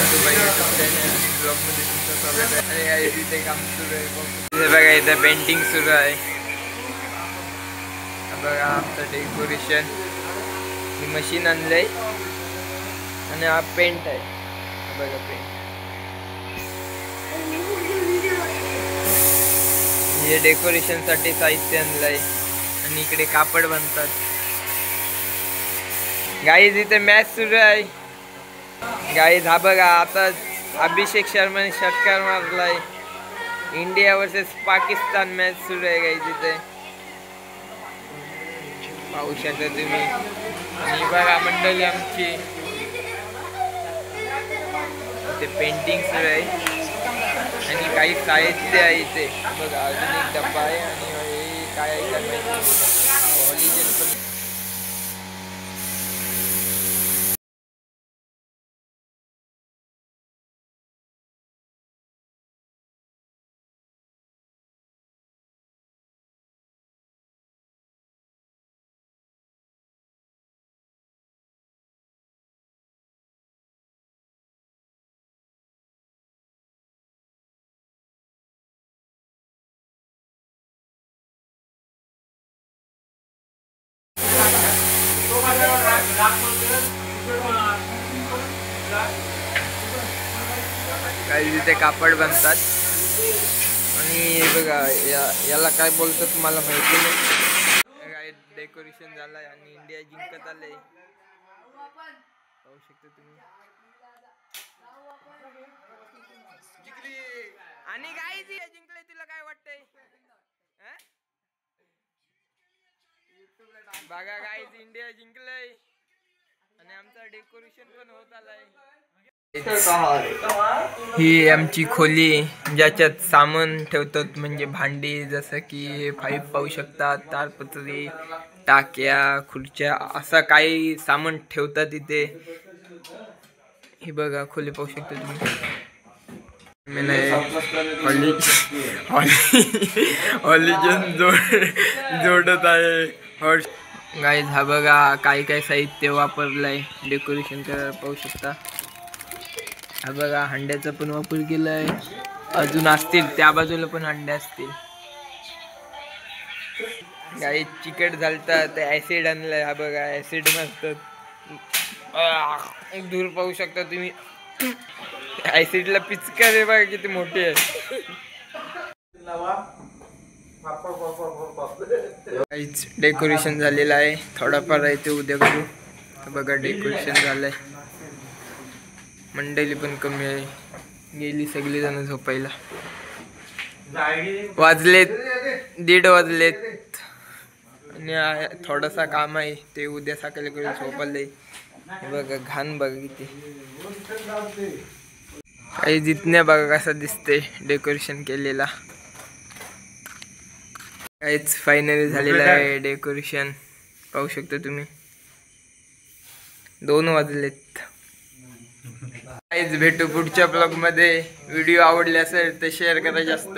ब्लॉगमध्ये तुमचं स्वागत आहे. आणि इथे काम सुरू आहे. इथे बघा, इथं पेंटिंग सुरू आहे. बघा आमचं डेकोरेशन. ही मशीन आणलंय आणि हा पेंट आहे. बघा पेंट, हे डेकोरेशन साठी साहित्य आणलंय. आणि इकडे कापड बनतात. गाईज इथे मॅच सुरू आहे. गाईज हा बघा, आता अभिषेक शर्माने षटकार मारलाय. इंडिया वर्सेस पाकिस्तान मॅच सुरू आहे. गाईज इथे पाहू शकता तुम्ही. आणि बघा मंडळी आमची इथे पेंटिंग सुरू आहे. आणि काही साहित्य आहे इथे बघा. अजून एक डब्बा आहे. आणि काय आहे काय माहिती. हॉलिजन पण काही तिथे कापड बनतात. आणि बघा याला काय बोलतात मला माहिती नाही. काय डेकोरेशन झालंय आणि इंडिया जिंकत आलंय. पाहू शकता तुम्ही. आणि काय जिंकलंय, तुला काय वाटतंय? बघा गाईज, इंडिया जिंकलंय आणि आमचा डेकोरेशन पण होत आलाय. ही आमची खोली, ज्याच्यात सामान ठेवतात, म्हणजे भांडी, जसं की पाईप पाहू शकता, तारपत्री, टाक्या, खुर्च्या, असं काही सामान ठेवतात इथे. ही बघा खोली पाहू शकता तुम्ही. जोडत आहे. गाईज हा बघा, काय काय साहित्य वापरलंय डेकोरेशन करायला पाहू शकता. हा बघा, हंड्याचा पण वापर केलाय. अजून असतील त्या बाजूला पण हंडे असतील. गाई चिकट झालतात, ऍसिड आणलाय. हा बघा, ऍसिड नसतात. दूर पाहू शकता तुम्ही. ऍसिडला पिचकार आहे बघा, किती मोठी आहे. डेकोरेशन झालेलं आहे. थोडाफार आहे ते उद्या करू. बघा डेकोरेशन झालंय. मंडळी पण कमी आहे, गेली सगळी जण झोपायला. वाजलेत 1:30 वाजलेत. आणि थोडासा काम आहे ते उद्या सकाळी करून झोपायला. बघा घाण बघा किती. काही जितण्या बघा कसं दिसते डेकोरेशन केलेला. काहीच फायनली झालेलं आहे डेकोरेशन, पाहू शकता तुम्ही. 2 वाजलेत. काहीच भेटू पुढच्या ब्लॉग मध्ये. व्हिडिओ आवडले असेल तर शेअर करा जास्त.